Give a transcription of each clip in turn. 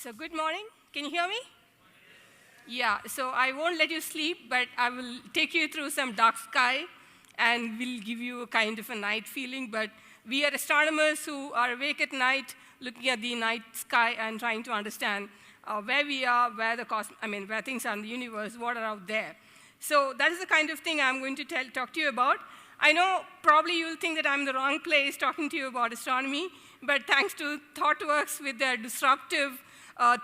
So good morning. Can you hear me? Yeah, so I won't let you sleep, but I will take you through some dark sky and we'll give you a kind of a night feeling. But we are astronomers who are awake at night, looking at the night sky and trying to understand where we are, where where things are in the universe, what are out there. So that is the kind of thing I'm going to talk to you about. I know probably you'll think that I'm in the wrong place talking to you about astronomy, but thanks to Thoughtworks with their disruptive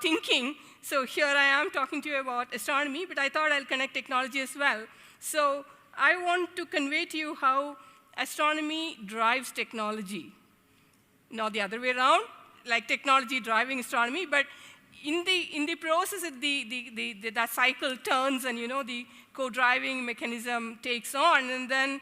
thinking, so here I am talking to you about astronomy, but I thought I'll connect technology as well. So I want to convey to you how astronomy drives technology. Not the other way around, like technology driving astronomy, but in the process, that cycle turns and the co-driving mechanism takes on, and then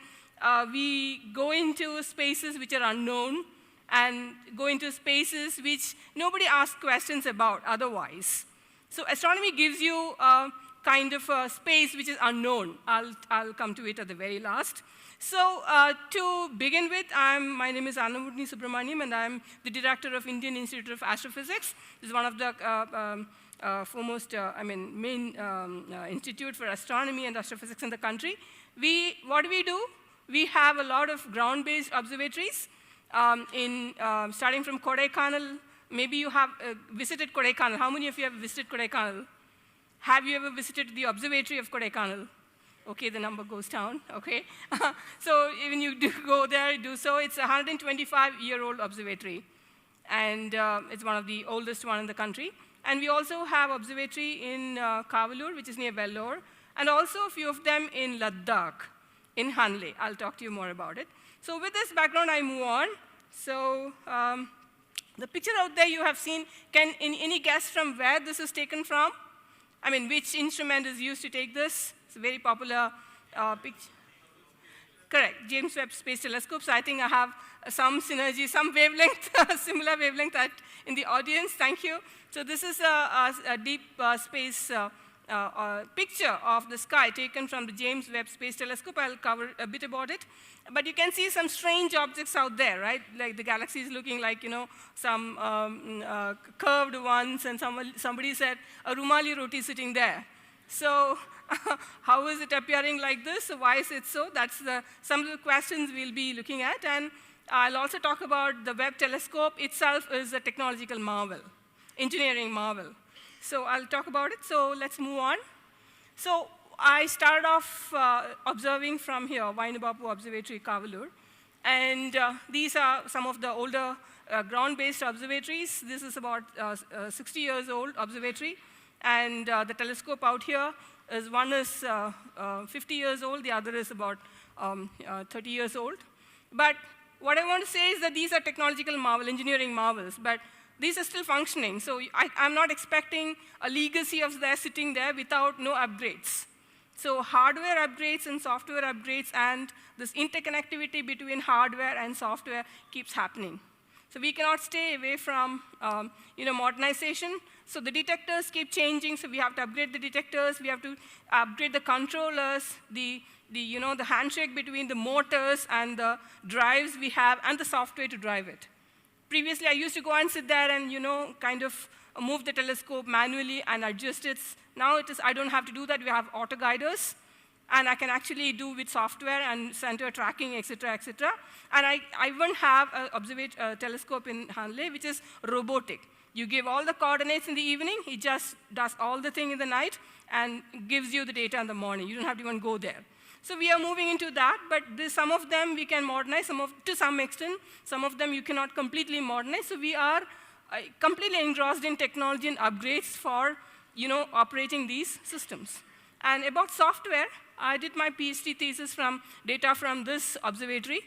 we go into spaces which are unknown, and go into spaces which nobody asks questions about otherwise. So astronomy gives you a kind of a space which is unknown. I'll come to it at the very last. So to begin with, my name is Annapurni Subramaniam, and I'm the director of Indian Institute of Astrophysics. This is one of the foremost, main institute for astronomy and astrophysics in the country. What do? We have a lot of ground-based observatories. Starting from Kodaikanal, maybe you have visited Kodaikanal. How many of you have visited Kodaikanal? Have you ever visited the observatory of Kodaikanal? Okay, the number goes down, okay. So when you do go there, do so. It's a 125-year-old observatory, and it's one of the oldest one in the country. And we also have observatory in Kavalur, which is near Vellore, and also a few of them in Ladakh, in Hanle. I'll talk to you more about it. So with this background, I move on. So the picture out there you have seen, any guess from where this is taken from? I mean, which instrument is used to take this? It's a very popular picture. Correct, James Webb Space Telescope. So I think I have some synergy, some wavelength, similar wavelength in the audience. Thank you. So this is a deep space picture of the sky taken from the James Webb Space Telescope. I'll cover a bit about it. But you can see some strange objects out there, right? Like the galaxy is looking like, some curved ones, and somebody said a Rumali roti sitting there. So how is it appearing like this? Why is it so? That's some of the questions we'll be looking at. And I'll also talk about the Webb telescope itself is a technological marvel, engineering marvel. So I'll talk about it. So let's move on. So I started off observing from here, Vainabapu Observatory, Kavalur. And these are some of the older ground-based observatories. This is about 60 years old observatory. And the telescope out here one is 50 years old, the other is about 30 years old. But what I want to say is that these are technological marvel, engineering marvels, but these are still functioning. So I'm not expecting a legacy of there sitting there without no upgrades. So hardware upgrades and software upgrades, and this interconnectivity between hardware and software keeps happening. So we cannot stay away from modernization. So the detectors keep changing, so we have to upgrade the detectors, we have to upgrade the controllers, the handshake between the motors and the drives we have, and the software to drive it. Previously, I used to go and sit there and kind of move the telescope manually and adjust it. Now I don't have to do that. We have auto guiders, and I can actually do with software and center tracking, et cetera, et cetera. And I even have a telescope in Hanle, which is robotic. You give all the coordinates in the evening, it just does all the thing in the night and gives you the data in the morning. You don't have to even go there. So we are moving into that, but some of them we can modernize, to some extent. Some of them you cannot completely modernize. So we are completely engrossed in technology and upgrades for operating these systems. And about software, I did my PhD thesis from data from this observatory.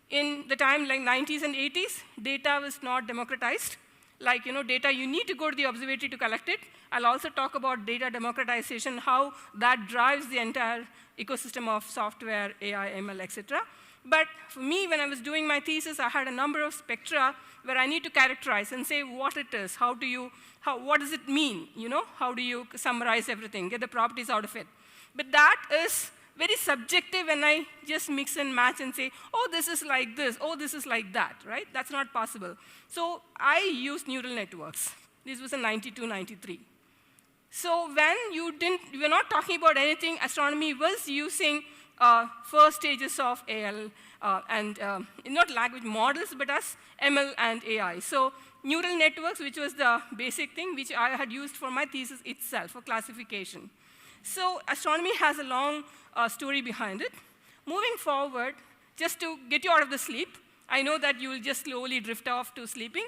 In the time like 90s and 80s, data was not democratized. Like data, you need to go to the observatory to collect it. I'll also talk about data democratization, how that drives the entire ecosystem of software, AI, ML, et cetera. But for me, when I was doing my thesis, I had a number of spectra where I need to characterize and say what it is, what does it mean, how do you summarize everything, get the properties out of it. But that is very subjective when I just mix and match and say, oh, this is like this, oh, this is like that, right? That's not possible. So I use neural networks. This was in 92, 93. So when you were not talking about anything, astronomy was using first stages of AL and not language models, but as ML and AI. So neural networks, which was the basic thing, which I had used for my thesis itself, for classification. So astronomy has a long story behind it. Moving forward, just to get you out of the sleep, I know that you will just slowly drift off to sleeping.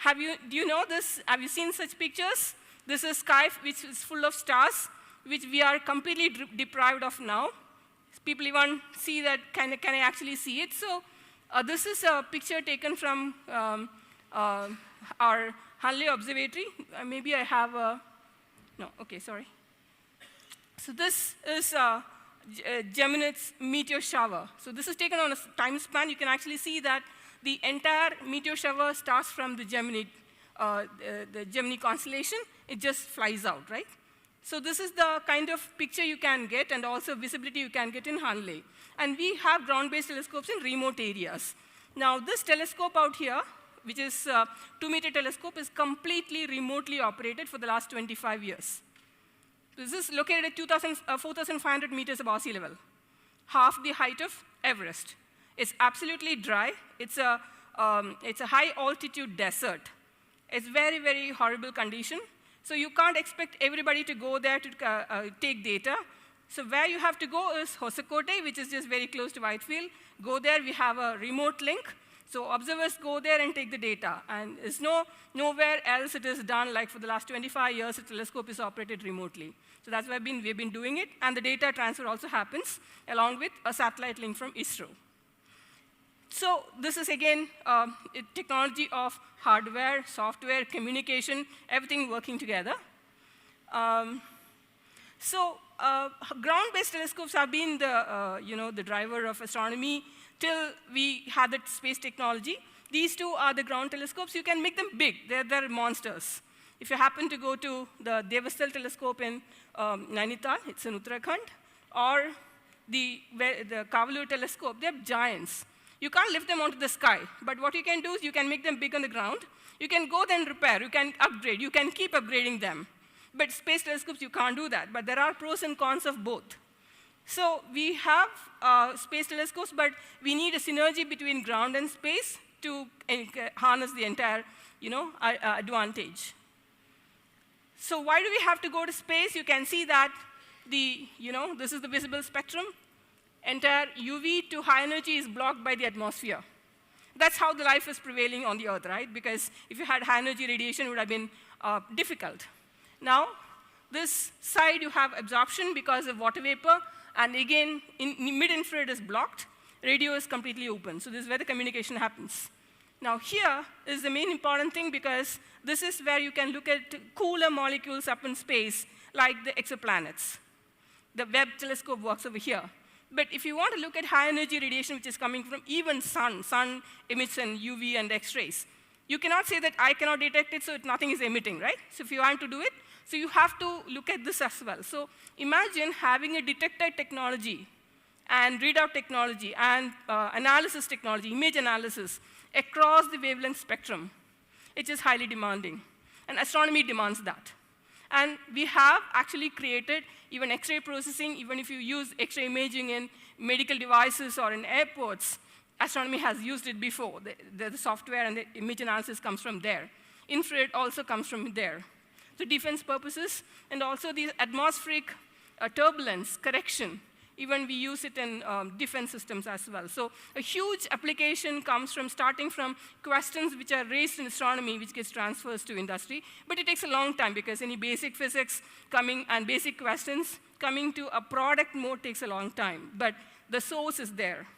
Do you know this? Have you seen such pictures? This is sky which is full of stars, which we are completely deprived of now. People even see that, can I actually see it? So this is a picture taken from our Hanley Observatory. Maybe I have a, no, okay, sorry. So this is Gemini's meteor shower. So this is taken on a time span. You can actually see that the entire meteor shower starts from the Gemini constellation. It just flies out, right? So this is the kind of picture you can get and also visibility you can get in Hanley. And we have ground-based telescopes in remote areas. Now this telescope out here, which is a 2-meter telescope, is completely remotely operated for the last 25 years. This is located at 4,500 meters above sea level, half the height of Everest. It's absolutely dry. It's a high-altitude desert. It's very, very horrible condition. So you can't expect everybody to go there to take data. So where you have to go is Hosakote, which is just very close to Whitefield. Go there, we have a remote link. So observers go there and take the data. And there's nowhere else it is done, like for the last 25 years, the telescope is operated remotely. So that's why we've been doing it. And the data transfer also happens along with a satellite link from ISRO. So this is, again, a technology of hardware, software, communication, everything working together. Ground-based telescopes have been the driver of astronomy till we had that space technology. These two are the ground telescopes. You can make them big. They're monsters. If you happen to go to the Devastal telescope in Nainital, it's in Uttarakhand, or the Kavalur telescope, they're giants. You can't lift them onto the sky, but what you can do is you can make them big on the ground. You can go then repair, you can upgrade, you can keep upgrading them. But space telescopes, you can't do that, but there are pros and cons of both. So we have space telescopes, but we need a synergy between ground and space to harness the entire advantage. So why do we have to go to space? You can see that this is the visible spectrum. Entire UV to high energy is blocked by the atmosphere. That's how the life is prevailing on the Earth, right? Because if you had high energy radiation, it would have been difficult. Now, this side you have absorption because of water vapor, and again, mid-infrared is blocked. Radio is completely open. So this is where the communication happens. Now here is the main important thing, because this is where you can look at cooler molecules up in space, like the exoplanets. The Webb telescope works over here. But if you want to look at high energy radiation, which is coming from even sun emits an UV and X-rays, you cannot say that I cannot detect it, so nothing is emitting, right? So if you want to do it, so you have to look at this as well. So imagine having a detector technology and readout technology and analysis technology, image analysis, across the wavelength spectrum. It is highly demanding, and astronomy demands that. And we have actually created even X-ray processing. Even if you use X-ray imaging in medical devices or in airports, astronomy has used it before. The software and the image analysis comes from there. Infrared also comes from there. So defense purposes, and also the atmospheric turbulence correction, even we use it in defense systems as well. So a huge application comes from starting from questions which are raised in astronomy, which gets transfers to industry. But it takes a long time, because any basic physics coming and basic questions coming to a product mode takes a long time. But the source is there.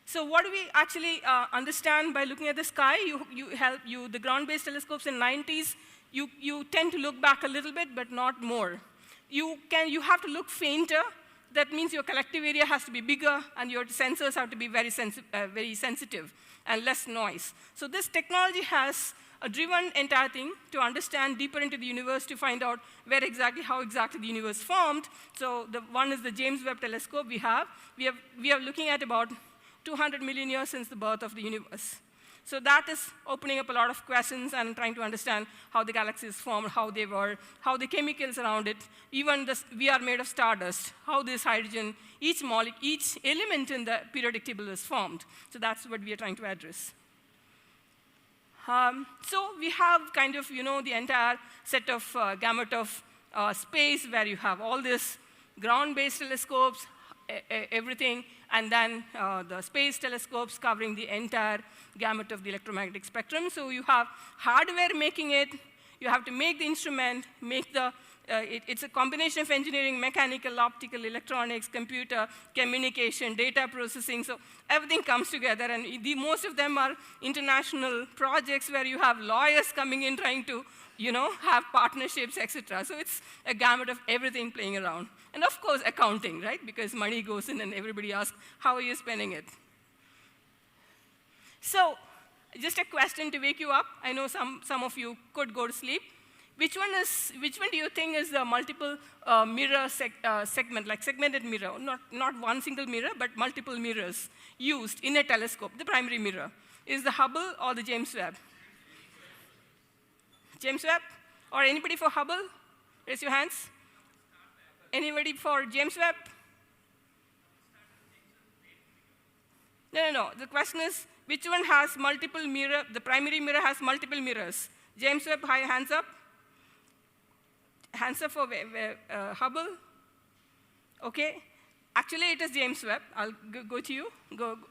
So what do we actually understand by looking at the sky? The ground-based telescopes in the 90s, you tend to look back a little bit, but not more. You have to look fainter. That means your collective area has to be bigger, and your sensors have to be very sensitive and less noise. So this technology has driven entire thing to understand deeper into the universe, to find out how exactly the universe formed. So the one is the James Webb telescope we are looking at about 200 million years since the birth of the universe. So that is opening up a lot of questions and trying to understand how the galaxies formed, how they were, how the chemicals around it, even we are made of stardust, how this hydrogen, each element in the periodic table is formed. So that's what we are trying to address. So we have kind of, the entire set of gamut of space where you have all this ground-based telescopes, everything, and then the space telescopes covering the entire gamut of the electromagnetic spectrum. So you have hardware making it, you have to make the instrument, it's a combination of engineering, mechanical, optical, electronics, computer, communication, data processing, so everything comes together, and most of them are international projects where you have lawyers coming in trying to have partnerships, etc. So it's a gamut of everything playing around. And of course, accounting, right? Because money goes in and everybody asks, how are you spending it? So just a question to wake you up. I know some of you could go to sleep. Which one do you think is the multiple mirror segment, like segmented mirror? Not one single mirror, but multiple mirrors used in a telescope, the primary mirror. Is the Hubble or the James Webb? James Webb? Or anybody for Hubble? Raise your hands. Anybody for James Webb? No. The question is, which one has multiple mirror? The primary mirror has multiple mirrors. James Webb, hands up. Hands up for Hubble. OK. Actually, it is James Webb. I'll go to you.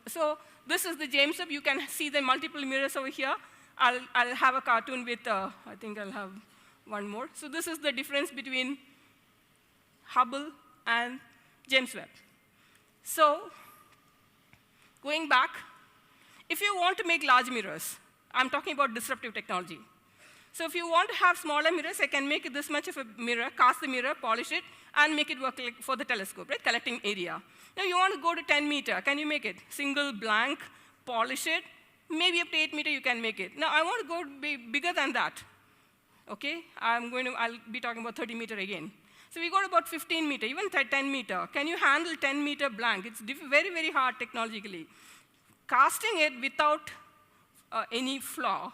So this is the James Webb. You can see the multiple mirrors over here. I'll have a cartoon with, I think I'll have one more. So this is the difference between Hubble and James Webb. So going back, if you want to make large mirrors, I'm talking about disruptive technology. So if you want to have smaller mirrors, I can make it this much of a mirror, cast the mirror, polish it, and make it work like for the telescope, right? Collecting area. Now you want to go to 10 meter. Can you make it? Single, blank, polish it. Maybe up to 8 meter you can make it. Now I want to go bigger than that. OK? I'll be talking about 30 meter again. So we got about 15 meter, even 10 meter. Can you handle 10 meter blank? It's very, very hard technologically. Casting it without any flaw,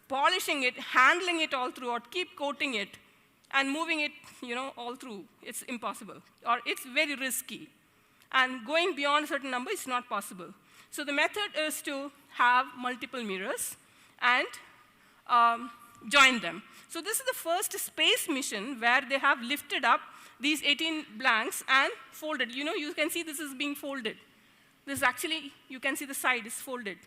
polishing it, handling it all throughout, keep coating it, and moving it all through, it's impossible. Or it's very risky. And going beyond a certain number is not possible. So the method is to have multiple mirrors and join them. So this is the first space mission where they have lifted up these 18 blanks and folded. You can see this is being folded. This is actually, you can see the side is folded.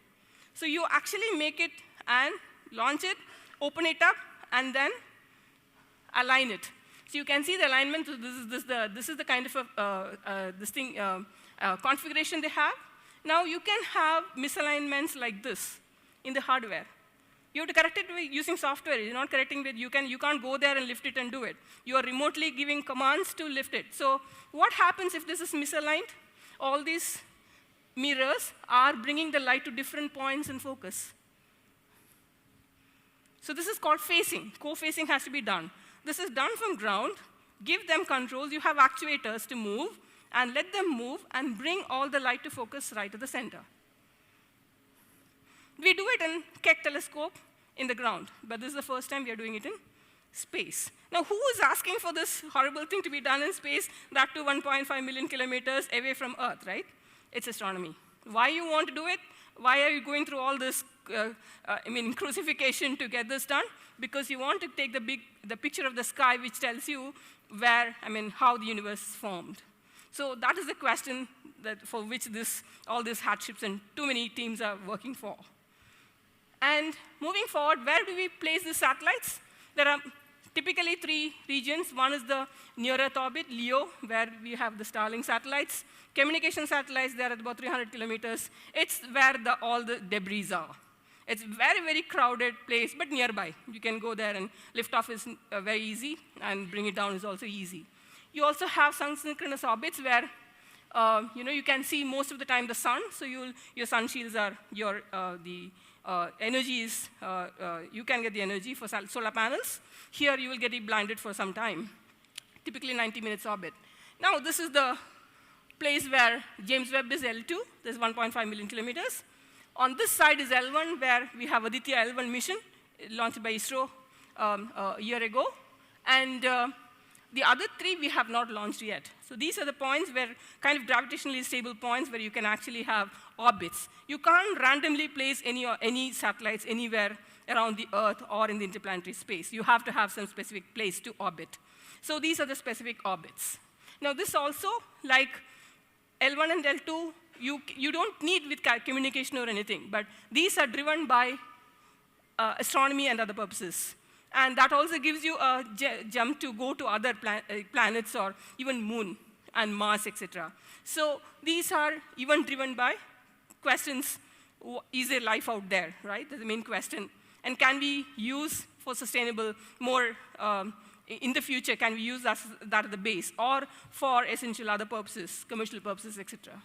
So you actually make it and launch it, open it up, and then align it. So you can see the alignment. So this is the kind of configuration they have. Now you can have misalignments like this in the hardware. You have to correct it using software. You're not correcting it. You can't go there and lift it and do it. You are remotely giving commands to lift it. So what happens if this is misaligned? All these mirrors are bringing the light to different points in focus. So this is called phasing. Co-phasing has to be done. This is done from ground. Give them controls. You have actuators to move, and let them move and bring all the light to focus right at the center. We do it in Keck telescope in the ground, but this is the first time we are doing it in space. Now, who is asking for this horrible thing to be done in space, that to 1.5 million kilometers away from Earth, right? It's astronomy. Why you want to do it? Why are you going through all this crucifixion to get this done? Because you want to take the picture of the sky which tells you how the universe is formed. So that is the question for which all these hardships and too many teams are working for. And moving forward, where do we place these satellites? There are typically 3 regions. One is the near Earth orbit, LEO, where we have the Starlink satellites. Communication satellites, they're at about 300 kilometers. It's where all the debris are. It's a very, very crowded place, but nearby. You can go there, and liftoff is very easy, and bring it down is also easy. You also have sun-synchronous orbits where you can see most of the time the sun. So your sun shields are the energy is, you can get the energy for solar panels. Here, you will get it blinded for some time, typically 90 minutes orbit. Now, this is the place where James Webb is L2. There's 1.5 million kilometers. On this side is L1, where we have Aditya L1 mission, launched by ISRO a year ago. And the other 3 we have not launched yet. So these are the points where kind of gravitationally stable points where you can actually have orbits. You can't randomly place any satellites anywhere around the Earth or in the interplanetary space. You have to have some specific place to orbit. So these are the specific orbits. Now this also, like L1 and L2, you don't need with communication or anything, but these are driven by astronomy and other purposes. And that also gives you a jump to go to other planets or even Moon and Mars, etc. So these are even driven by questions, is there life out there, right? That's the main question. And can we use for sustainable more in the future, can we use that at the base or for essential other purposes, commercial purposes, etc.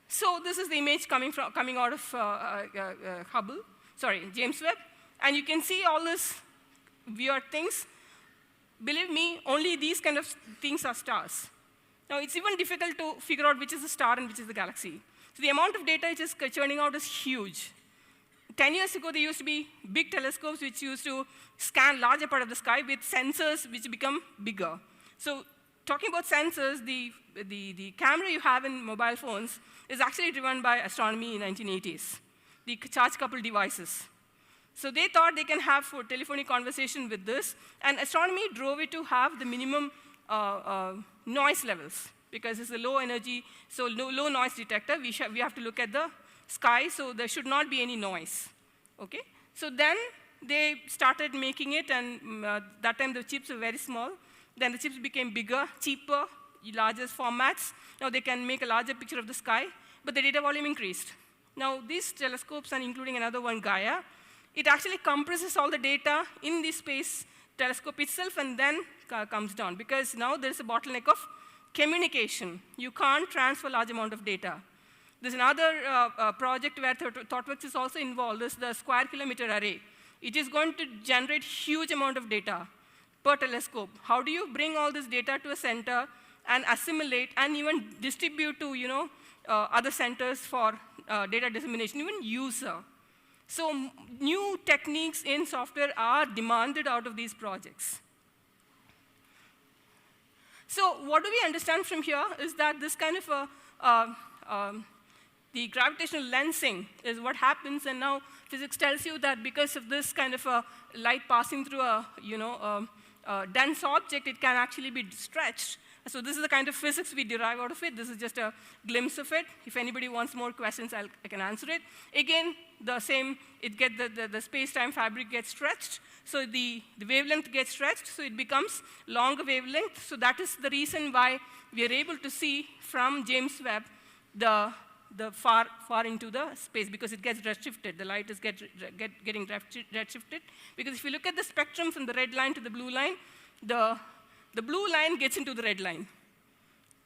So this is the image coming out of James Webb. And you can see all these weird things. Believe me, only these kind of things are stars. Now, it's even difficult to figure out which is a star and which is the galaxy. So the amount of data which is churning out is huge. 10 years ago, there used to be big telescopes which used to scan larger part of the sky with sensors which become bigger. So talking about sensors, the camera you have in mobile phones is actually driven by astronomy in the 1980s, the charge-coupled devices. So they thought they can have a telephonic conversation with this, and astronomy drove it to have the minimum noise levels, because it's a low energy, so low noise detector. We have to look at the sky, so there should not be any noise, okay? So then they started making it, and that time the chips were very small. Then the chips became bigger, cheaper, larger formats. Now they can make a larger picture of the sky, but the data volume increased. Now these telescopes, and including another one, Gaia, it actually compresses all the data in the space telescope itself and then comes down, because now there's a bottleneck of communication. You can't transfer large amount of data. There's another project where Thoughtworks is also involved, is the square kilometer array. It is going to generate huge amount of data per telescope. How do you bring all this data to a center and assimilate and even distribute to other centers for data dissemination, even user? So new techniques in software are demanded out of these projects. So what do we understand from here is that this kind of the gravitational lensing is what happens, and now physics tells you that because of this kind of a light passing through a dense object, it can actually be stretched. So this is the kind of physics we derive out of it. This is just a glimpse of it. If anybody wants more questions, I can answer it. Again, the same, the space-time fabric gets stretched, so the wavelength gets stretched, so it becomes longer wavelength. So that is the reason why we are able to see from James Webb the far into the space, because it gets redshifted. The light is getting redshifted. Because if you look at the spectrum from the red line to the blue line, the blue line gets into the red line.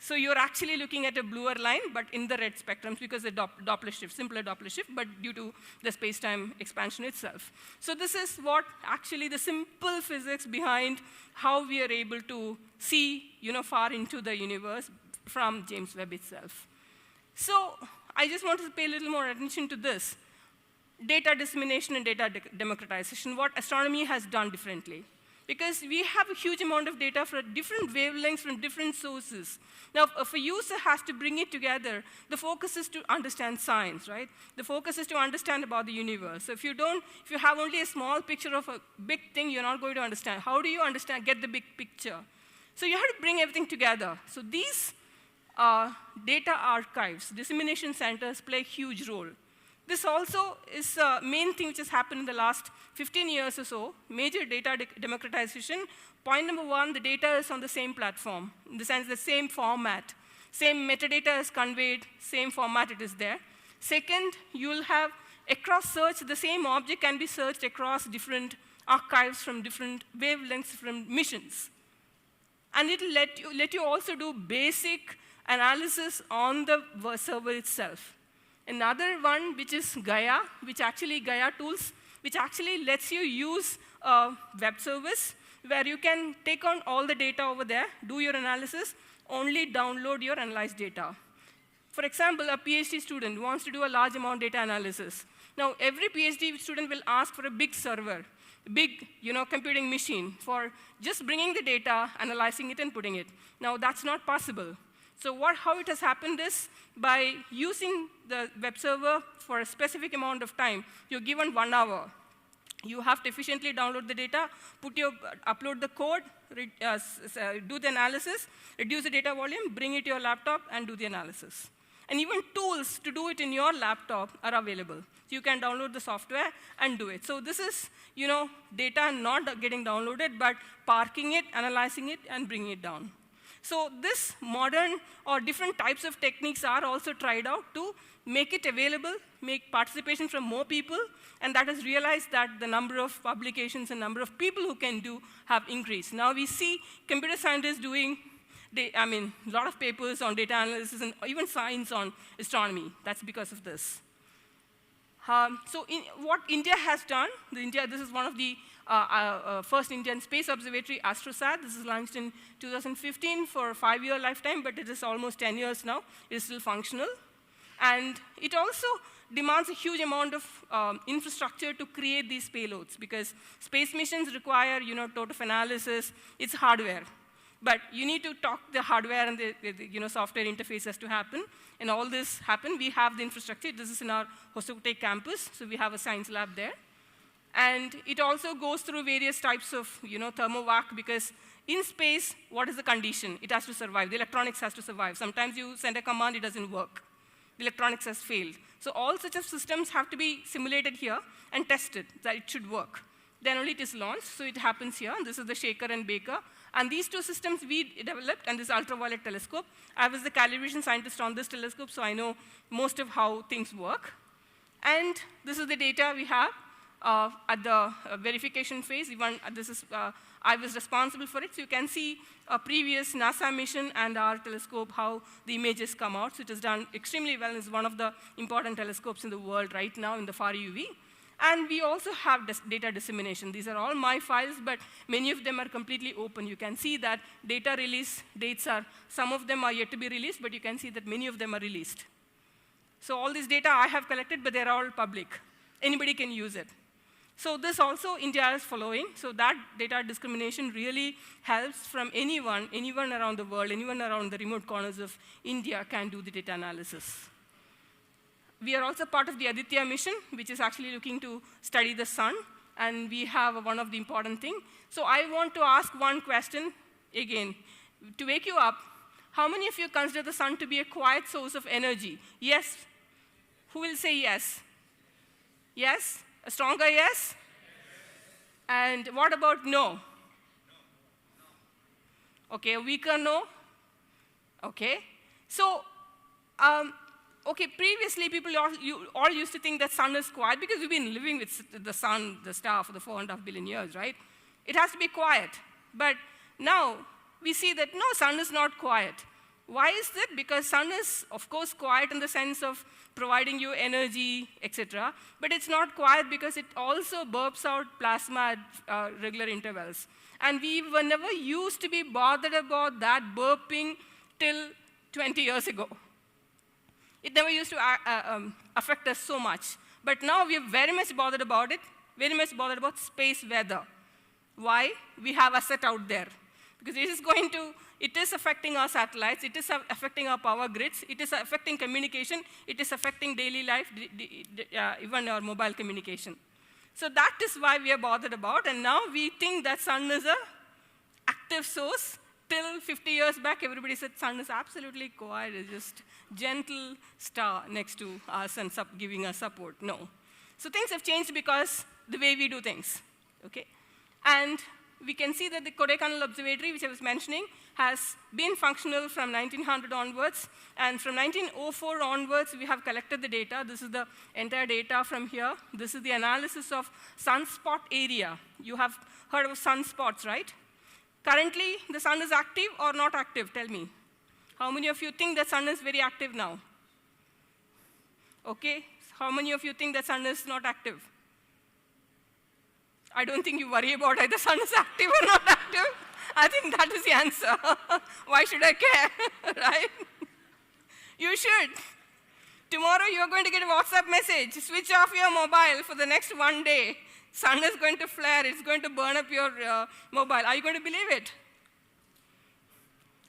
So you're actually looking at a bluer line, but in the red spectrums, because the Doppler shift, simpler Doppler shift, but due to the space-time expansion itself. So this is what actually the simple physics behind how we are able to see far into the universe from James Webb itself. So I just want to pay a little more attention to this. Data dissemination and data democratization, what astronomy has done differently. Because we have a huge amount of data from different wavelengths from different sources. Now, if a user has to bring it together, the focus is to understand science, right? The focus is to understand about the universe. So if you have only a small picture of a big thing, you're not going to understand. How do you get the big picture? So you have to bring everything together. So these data archives, dissemination centers play a huge role. This also is a main thing which has happened in the last 15 years or so, major data democratization. Point number one, the data is on the same platform, in the sense the same format. Same metadata is conveyed, same format it is there. Second, you'll have across search, the same object can be searched across different archives from different wavelengths from missions. And it'll let you also do basic analysis on the server itself. Another one, which is Gaia, Gaia tools, which actually lets you use a web service where you can take on all the data over there, do your analysis, only download your analyzed data. For example, a PhD student wants to do a large amount data analysis. Now, every PhD student will ask for a big server, big computing machine for just bringing the data, analyzing it, and putting it. Now, that's not possible. So how it has happened is by using the web server for a specific amount of time, you're given 1 hour. You have to efficiently download the data, upload the code, do the analysis, reduce the data volume, bring it to your laptop, and do the analysis. And even tools to do it in your laptop are available. So you can download the software and do it. So this is data not getting downloaded, but parking it, analyzing it, and bringing it down. So this modern or different types of techniques are also tried out to make it available, make participation from more people, and that has realized that the number of publications and number of people who can do have increased. Now we see computer scientists doing a lot of papers on data analysis and even science on astronomy. That's because of this. So what India has done, this is one of the first Indian space observatory, AstroSat. This is launched in 2015 for a 5-year lifetime, but it is almost 10 years now. It is still functional. And it also demands a huge amount of infrastructure to create these payloads, because space missions require total analysis. It's hardware. But you need to talk the hardware and the software interfaces to happen. And all this happen. We have the infrastructure. This is in our Hoskote campus. So we have a science lab there. And it also goes through various types of thermovac, because in space, what is the condition? It has to survive. The electronics has to survive. Sometimes you send a command, it doesn't work. The electronics has failed. So all such of systems have to be simulated here and tested that it should work. Then only it is launched. So it happens here. This is the Shaker and Baker. And these two systems we developed, and this ultraviolet telescope. I was the calibration scientist on this telescope, so I know most of how things work. And this is the data we have at the verification phase. Even I was responsible for it. So you can see a previous NASA mission and our telescope, how the images come out. So it is done extremely well. It's one of the important telescopes in the world right now in the far UV. And we also have data dissemination. These are all my files, but many of them are completely open. You can see that data release dates some of them are yet to be released, but you can see that many of them are released. So all this data I have collected, but they're all public. Anybody can use it. So this also India is following. So that data discrimination really helps from anyone around the world, anyone around the remote corners of India can do the data analysis. We are also part of the Aditya mission, which is actually looking to study the sun. And we have one of the important things. So I want to ask one question again. To wake you up, how many of you consider the sun to be a quiet source of energy? Yes? Who will say yes? Yes? A stronger yes? And what about no? OK, a weaker no? OK. So, previously people all used to think that sun is quiet because we've been living with the sun, the star, for the 4.5 billion years, right? It has to be quiet. But now we see that no, sun is not quiet. Why is that? Because sun is, of course, quiet in the sense of providing you energy, etc. But it's not quiet because it also burps out plasma at regular intervals. And we were never used to be bothered about that burping till 20 years ago. It never used to affect us so much. But now we are very much bothered about it, very much bothered about space weather. Why? We have a set out there. Because it is affecting our satellites, it is affecting our power grids, it is affecting communication, it is affecting daily life, even our mobile communication. So that is why we are bothered about, and now we think that sun is an active source. Till 50 years back, everybody said sun is absolutely quiet, it's just gentle star next to us and giving us support. No. So things have changed because the way we do things, okay? And we can see that the Kodaikanal Observatory, which I was mentioning, has been functional from 1900 onwards. And from 1904 onwards, we have collected the data. This is the entire data from here. This is the analysis of sunspot area. You have heard of sunspots, right? Currently, the sun is active or not active? Tell me. How many of you think the sun is very active now? OK. How many of you think the sun is not active? I don't think you worry about either sun is active or not active. I think that is the answer. Why should I care, right? You should. Tomorrow you're going to get a WhatsApp message. Switch off your mobile for the next 1 day. Sun is going to flare. It's going to burn up your mobile. Are you going to believe it?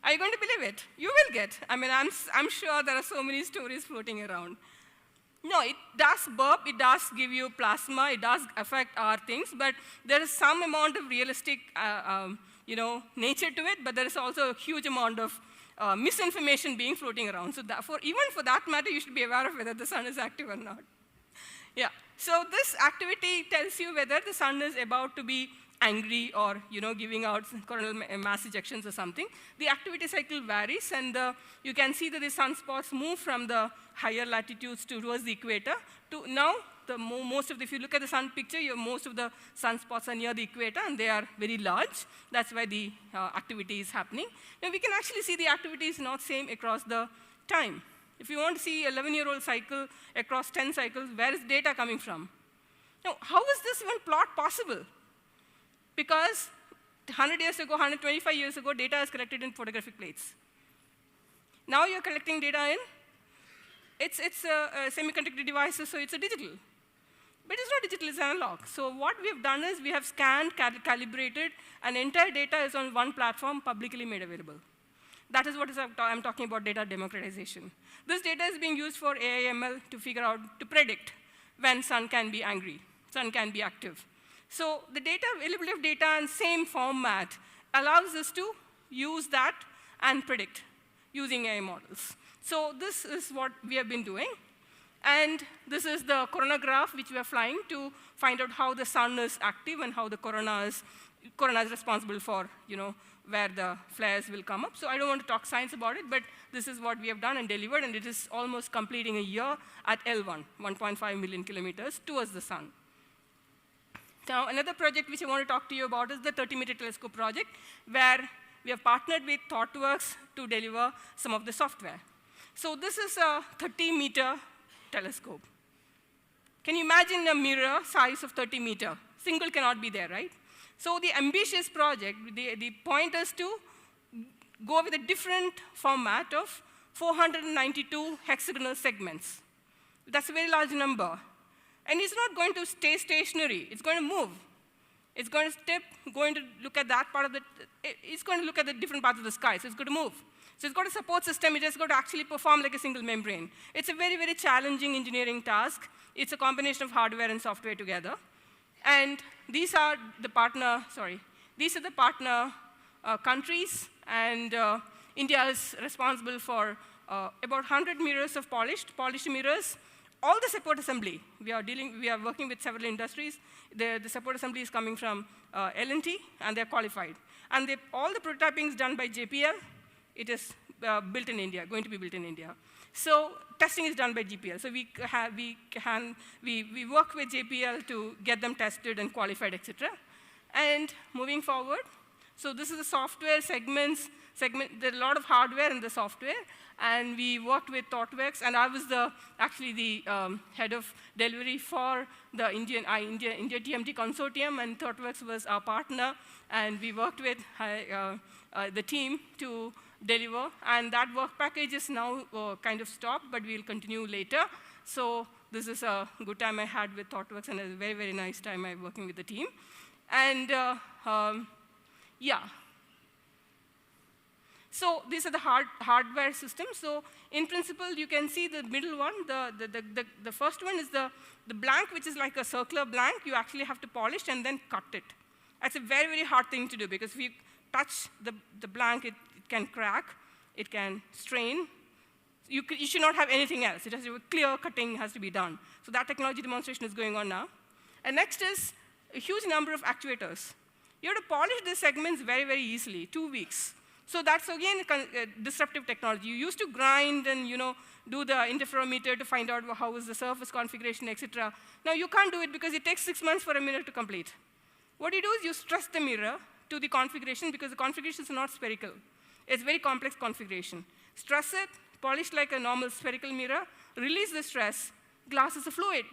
Are you going to believe it? You will get. I mean, I'm sure there are so many stories floating around. No, it does burp. It does give you plasma. It does affect our things. But there is some amount of realistic nature to it. But there is also a huge amount of misinformation being floating around. So even for that matter, you should be aware of whether the sun is active or not. Yeah. So this activity tells you whether the sun is about to be angry or giving out coronal mass ejections or something. The activity cycle varies, and you can see that the sunspots move from the higher latitudes towards the equator to now. If you look at the sun picture, most of the sunspots are near the equator, and they are very large. That's why the activity is happening. Now, we can actually see the activity is not same across the time. If you want to see an 11-year-old cycle across 10 cycles, where is data coming from? Now, how is this even plot possible? Because 100 years ago, 125 years ago, data is collected in photographic plates. Now you're collecting data in, it's semiconductor devices, so it's a digital. But it's not digital, it's analog. So what we have done is we have scanned, calibrated, and entire data is on one platform, publicly made available. That is what I'm talking about data democratization. This data is being used for AI/ML to predict when sun can be angry, sun can be active. So the availability of data in same format allows us to use that and predict using AI models. So this is what we have been doing. And this is the coronagraph which we are flying to find out how the sun is active and how the corona is responsible for where the flares will come up. So I don't want to talk science about it, but this is what we have done and delivered, and it is almost completing a year at L1, 1.5 million kilometers towards the sun. Now, another project which I want to talk to you about is the 30-meter telescope project, where we have partnered with Thoughtworks to deliver some of the software. So this is a 30-meter telescope. Can you imagine a mirror size of 30 meters? Single cannot be there, right? So the ambitious project, the point is to go with a different format of 492 hexagonal segments. That's a very large number. And it's not going to stay stationary. It's going to move. It's going to step, going to look at that part of it's going to look at the different parts of the sky, so it's going to move. So it's got a support system. It has got to actually perform like a single membrane. It's a very, very challenging engineering task. It's a combination of hardware and software together. And these are the partner countries. And India is responsible for about 100 mirrors of polished mirrors. All the support assembly, we are working with several industries. The support assembly is coming from L&T, and they're qualified. And all the prototyping is done by JPL. It is built in India, going to be built in India. So testing is done by JPL. So we work with JPL to get them tested and qualified, et cetera. And moving forward, so this is the software segment. There's a lot of hardware in the software. And we worked with Thoughtworks, and I was actually the head of delivery for the India TMT consortium, and Thoughtworks was our partner. And we worked with the team to deliver. And that work package is now kind of stopped, but we'll continue later. So this is a good time I had with Thoughtworks, and a very, very nice time I'm working with the team. And yeah. So these are the hardware systems. So in principle, you can see the middle one. The first one is the blank, which is like a circular blank. You actually have to polish and then cut it. That's a very, very hard thing to do, because if you touch the blank, it can crack, it can strain. You should not have anything else. It has to be clear cutting has to be done. So that technology demonstration is going on now. And next is a huge number of actuators. You have to polish these segments very, very easily, 2 weeks. So that's, again, disruptive technology. You used to grind and do the interferometer to find out how is the surface configuration, et cetera. Now you can't do it because it takes 6 months for a mirror to complete. What you do is you stress the mirror to the configuration, because the configuration is not spherical. It's very complex configuration. Stress it, polish like a normal spherical mirror, release the stress, glass is a fluid.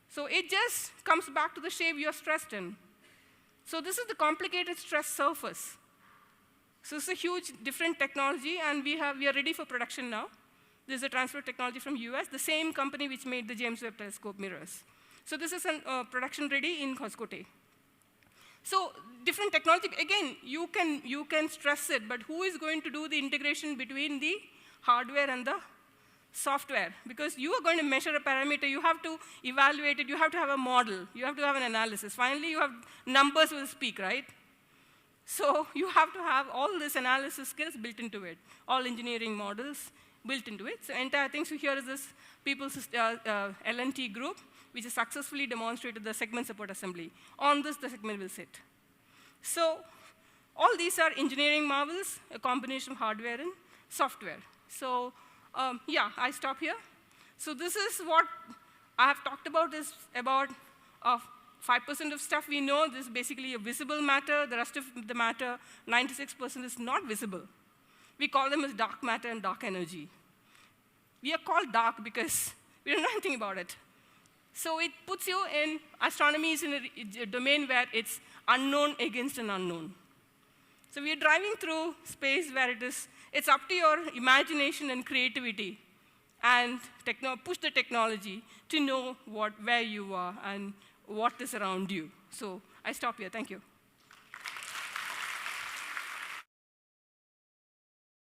So it just comes back to the shape you're stressed in. So this is the complicated stress surface. So it's a huge different technology, and we are ready for production now. This is a transfer technology from US, the same company which made the James Webb Telescope mirrors. So this is production ready in Coscote. So different technology, again, you can stress it, but who is going to do the integration between the hardware and the software? Because you are going to measure a parameter, you have to evaluate it, you have to have a model, you have to have an analysis. Finally, you have numbers will speak, right? So you have to have all this analysis skills built into it, all engineering models built into it. So entire thing, so here is this people's L&T group, which has successfully demonstrated the segment support assembly. On this, the segment will sit. So all these are engineering marvels, a combination of hardware and software. So yeah, I stop here. So this is what I have talked about, is about 5% of stuff we know. This is basically a visible matter. The rest of the matter, 96% is not visible. We call them as dark matter and dark energy. We are called dark because we don't know anything about it. So it puts you in, astronomy is in a domain where it's unknown against an unknown. So we are driving through space where it's up to your imagination and creativity and push the technology to know where you are and what is around you. So I stop here. Thank you.